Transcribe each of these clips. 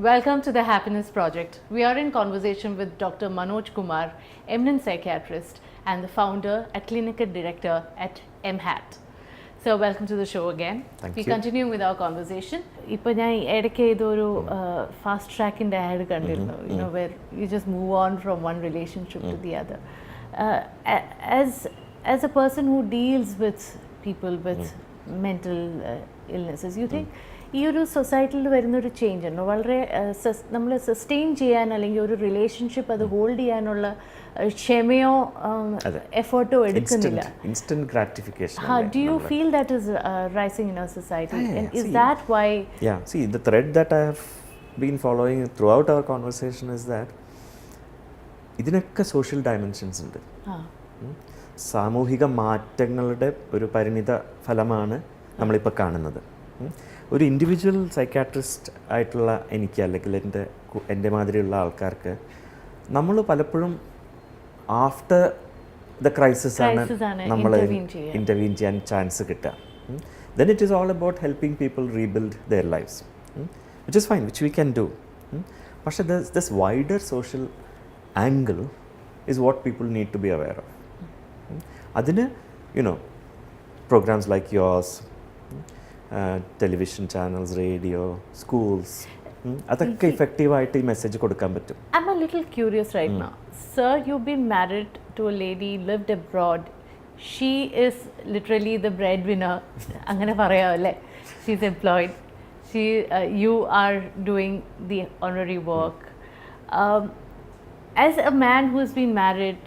Welcome to the Happiness Project. We are in conversation with Dr. Manoj Kumar, eminent psychiatrist and the founder and clinical director at MHAT. So welcome to the show again. Thank we you. continue with our conversation. ഇപ്പോൾ ഞാൻ ഇടയ്ക്ക് ഇതൊരു fast ട്രാക്കിൻ്റെ add കണ്ടിരുന്നു, where you just move on from one relationship to the other. As a person who deals with people with mental illnesses, you think ഈ ഒരു സൊസൈറ്റിയിൽ വരുന്നൊരു change ഉണ്ടോ? വളരെ നമ്മൾ സസ്റ്റെയിൻ ചെയ്യാൻ അല്ലെങ്കിൽ ഒരു റിലേഷൻഷിപ്പ് അത് ഹോൾഡ് ചെയ്യാനുള്ള ക്ഷമയോ എഫേർട്ടോ എടുക്കുന്നില്ല. Instant gratification. Do you feel that is rising in our society? And is that why? Yeah, see, the thread that I have been following throughout our conversation is that ഇതിനൊക്കെ social dimensions ഉണ്ട്. സാമൂഹിക മാറ്റങ്ങളുടെ ഒരു പരിണിത ഫലമാണ് നമ്മളിപ്പോൾ കാണുന്നത്. ഒരു ഇൻഡിവിജ്വൽ സൈക്കാട്രിസ്റ്റ് ആയിട്ടുള്ള എനിക്ക് അല്ലെങ്കിൽ എൻ്റെ മാതിരിയുള്ള ആൾക്കാർക്ക് നമ്മൾ പലപ്പോഴും ആഫ്റ്റർ ദ ക്രൈസിസ് ആണ് നമ്മൾ ഇൻ്റർവീൻ ചെയ്യാൻ ചാൻസ് കിട്ടുക. Then it is all about helping people rebuild their lifes, which is fine, which we can do. പക്ഷേ this wider social angle is what people need to be aware of. Adine, programs like yours, television channels, radio, schools, അതൊക്കെ effective message കൊടുക്കാൻ പറ്റും. I'm a little curious right now. Sir, you've been married to a lady, lived abroad. She is literally the breadwinner. അങ്ങനെ പറയാമല്ലേ? She's employed. You are doing the honorary work. As a man who has been married,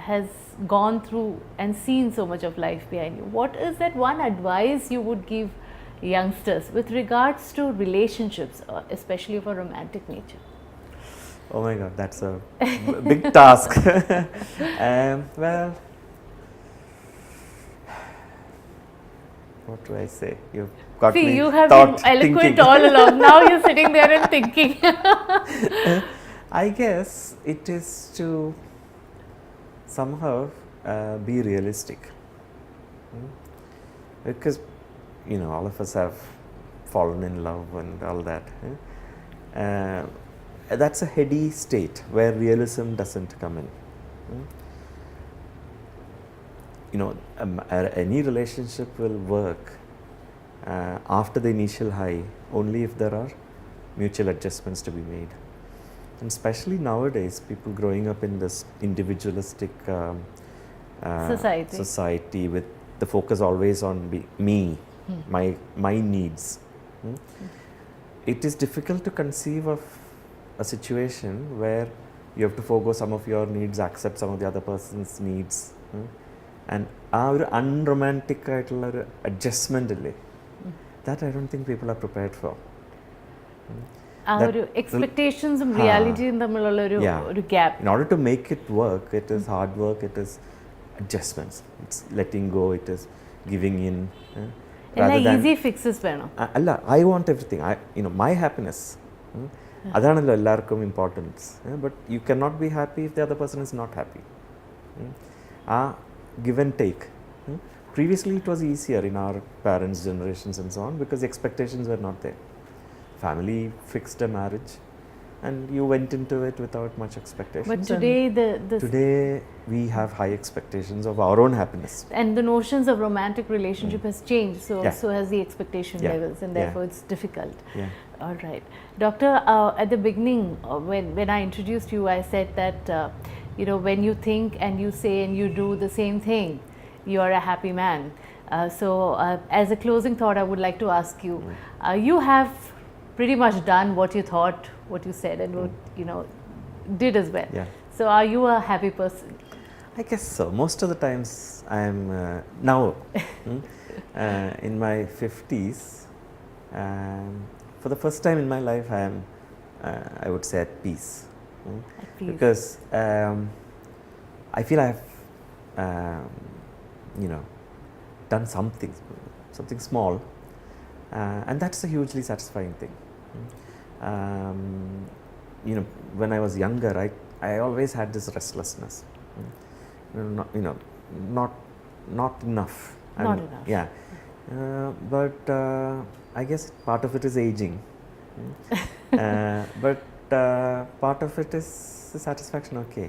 has gone through and seen so much of life behind you, what is that one advice you would give youngsters with regards to relationships, especially of a romantic nature? Oh my God, that's a big task. Well, what do I say? You've got me you have been eloquent thinking. all along. Now you're sitting there and thinking. I guess it is to somehow be realistic, because all of us have fallen in love and all that. That's a heady state where realism doesn't come in. Any relationship will work after the initial high only if there are mutual adjustments to be made. And especially nowadays, people growing up in this individualistic society with the focus always on me, my needs. It is difficult to conceive of a situation where you have to forgo some of your needs, accept some of the other person's needs, and our unromantic adjustment, that I don't think people are prepared for. Expectations and reality തമ്മിലുള്ള ഒരു gap. In order to make it work, it is hard work, it is adjustments, it's letting go, it is giving in. Easy fixes വേണം. അല്ല, I want everything. My happiness. അതാണല്ലോ എല്ലാവർക്കും importance. But you cannot be happy if the other person is not happy. Give and take. Previously it was easier in our parents' generations and so on because the expectations were not there. Family fixed a marriage and you went into it without much expectations. But today today we have high expectations of our own happiness. And the notions of romantic relationship has changed, so has the expectation levels, and therefore it's difficult. All right. Doctor, at the beginning when I introduced you, I said that when you think and you say and you do the same thing, you are a happy man. So as a closing thought, I would like to ask you, you have pretty much done what you thought, what you said, and what did as well. So are you a happy person? I guess so. Most of the times I am now in my 50s. For the first time in my life, I am I would say at peace. At peace. Because I feel I have done something small, and that's a hugely satisfying thing. When I was younger, I always had this restlessness. Not enough. Not enough. Yeah. But I guess part of it is aging. But part of it is satisfaction. Okay,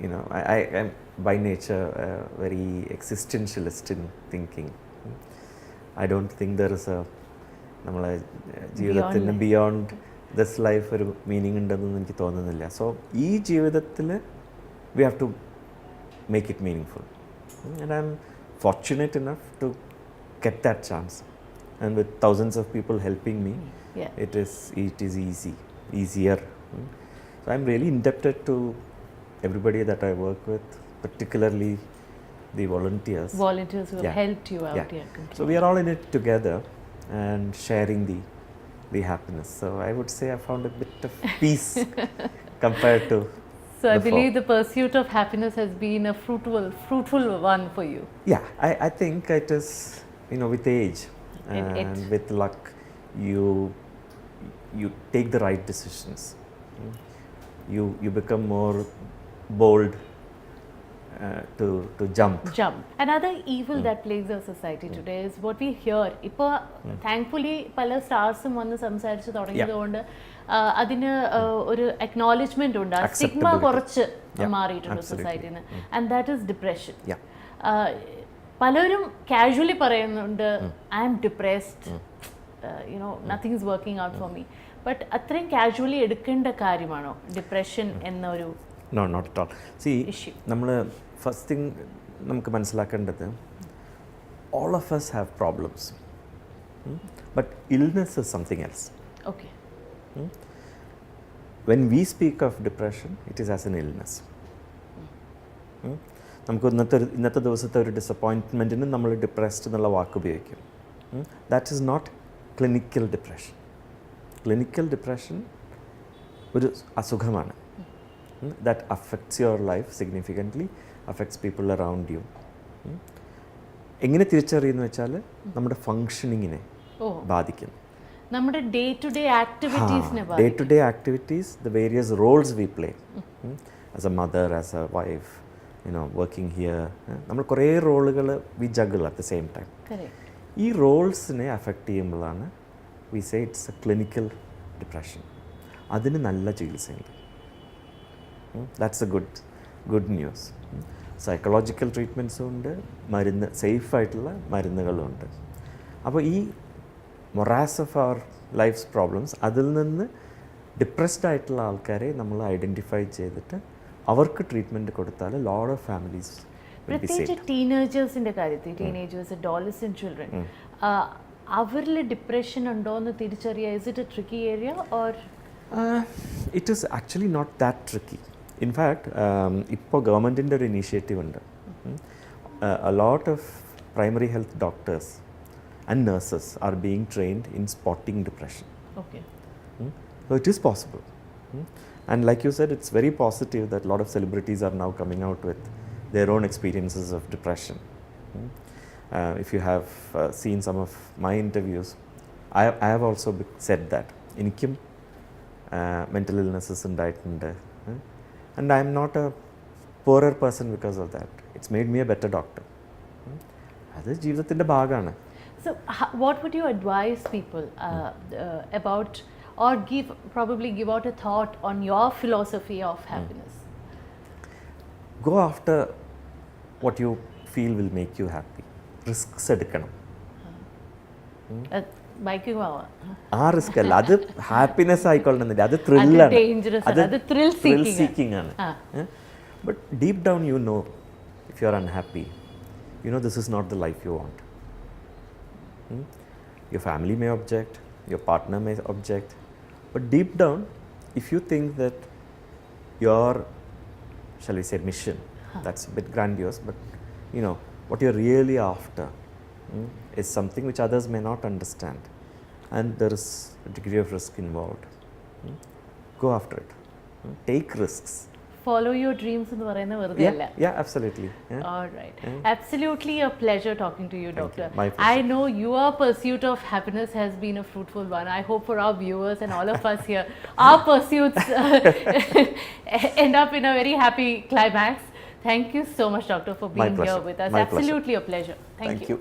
you know, I am by nature very existentialist in thinking. I don't think there is a നമ്മളെ ജീവിതത്തിന് beyond this life ഒരു meaning ഉണ്ടെന്നൊന്നും എനിക്ക് തോന്നുന്നില്ല. So ഈ ജീവിതത്തിൽ we have to make it meaningful and I am fortunate enough to get that chance, and with thousands of people helping me, it is easier. So I'm really indebted to everybody that I work with, particularly the volunteers who have helped you out here. So we are all in it together and sharing the happiness. So I would say I found a bit of peace compared to so I believe the pursuit of happiness has been a fruitful one for you. Yeah, I think it is, you know, with age and with luck, you take the right decisions. You become more bold to jump. Another evil that plagues our society today is what we hear. Ipo thankfully pala stars vannu samsarichu thodangiyadonde adinu oru acknowledgement undu, stigma korchu maariittundu society nu, and that is depression. പലരും casually പറയുന്നുണ്ട് I am depressed, you know nothing is working out for me. But അത്രയും casually എടുക്കേണ്ട കാര്യമാണോ depression എന്നൊരു no not at all. See നമ്മൾ first thing നമുക്ക് മനസ്സിലാക്കേണ്ടത് all of us have problems, but illness is something else. Okay. When we speak of depression, it is as an illness. നമുക്ക് ഇന്നത്തെ ദിവസത്തെ ഒരു ഡിസപ്പോയിൻറ്റ്മെൻറ്റിന് നമ്മൾ ഡിപ്രസ്ഡ് എന്നുള്ള വാക്ക് ഉപയോഗിക്കും. That is not clinical depression. Clinical depression ഒരു അസുഖമാണ്. That affects your life significantly, affects people around you. എങ്ങനെ തിരിച്ചറിയുന്നു വെച്ചാൽ നമ്മുടെ ഫങ്ഷനിങ്ങിനെ ബാധിക്കുന്നു. നമ്മുടെ day to day activities, the various roles we play as a mother, as a wife, you know, working here. നമ്മൾ കുറേ റോളുകൾ we juggle at the same time. ഈ റോൾസിനെ അഫക്റ്റ് ചെയ്യുമ്പോഴാണ് we say it's a clinical depression. അതിന് നല്ല ചികിത്സയുണ്ട്. That's a good news. Psychological ട്രീറ്റ്മെൻറ്റ്സും ഉണ്ട്, മരുന്ന് സേഫായിട്ടുള്ള മരുന്നുകളും ഉണ്ട്. അപ്പോൾ ഈ morass of our lifes problems, അതിൽ നിന്ന് ഡിപ്രസ്ഡ് ആയിട്ടുള്ള ആൾക്കാരെ നമ്മൾ ഐഡൻറ്റിഫൈ ചെയ്തിട്ട് അവർക്ക് ട്രീറ്റ്മെൻറ്റ് കൊടുത്താൽ ലോട്ട് ഓഫ് ഫാമിലീസ്, പ്രത്യേകിച്ച് ടീനേജേഴ്സിൻ്റെ കാര്യത്തിൽ, ടീനേജേഴ്സ്, അഡോളസെന്റ് ചിൽഡ്രൻ, അവരിൽ ഡിപ്രഷൻ ഉണ്ടോ എന്ന് തിരിച്ചറിയുക, is it A tricky area or it is actually not that tricky. In fact ഇപ്പോൾ ഗവൺമെൻറ്റിൻ്റെ ഒരു ഇനീഷ്യേറ്റീവ് ഉണ്ട്. A lot of primary health doctors and nurses R being trained in spotting depression. So it is possible. And like you said, it's very positive that a lot of celebrities are now coming out with their own experiences of depression. If you have seen some of my interviews, I have also said that എനിക്കും mental illnesses ഉണ്ടായിട്ടുണ്ട്, and I am not a poorer person because of that. It's made me a better doctor. അത് ജീവിതത്തിൻ്റെ ഭാഗമാണ്. So what would you advise people about, or probably give out a thought on your philosophy of happiness? Go after what you feel will make you happy. Risks എടുക്കണം. Biking പോവാം, ആ risk അല്ല, അത് happiness ആയിക്കൊള്ളുന്നില്ല, അത് ത്രില്ലാണ്, അത് thrill seeking ആണ്. But deep down you know, if you are unhappy, you know this is not the life you want. Your family may object, your partner may object, but deep down, if you think that your, shall we say, mission, that's a bit grandiose, but you know, what you're really after is something which others may not understand, and there is a degree of risk involved. Go after it. Take risks. Follow your dreams എന്ന് പറയുന്നത് വെറുതെ അല്ല. Yeah, absolutely. All right. Absolutely a pleasure talking to you, Doctor. My pleasure. I know your pursuit of happiness has been a fruitful one. I hope for our viewers and all of us here, our pursuits end up in a very happy climax. Thank you so much, Doctor, for being here with us. Absolutely a pleasure. Thank you.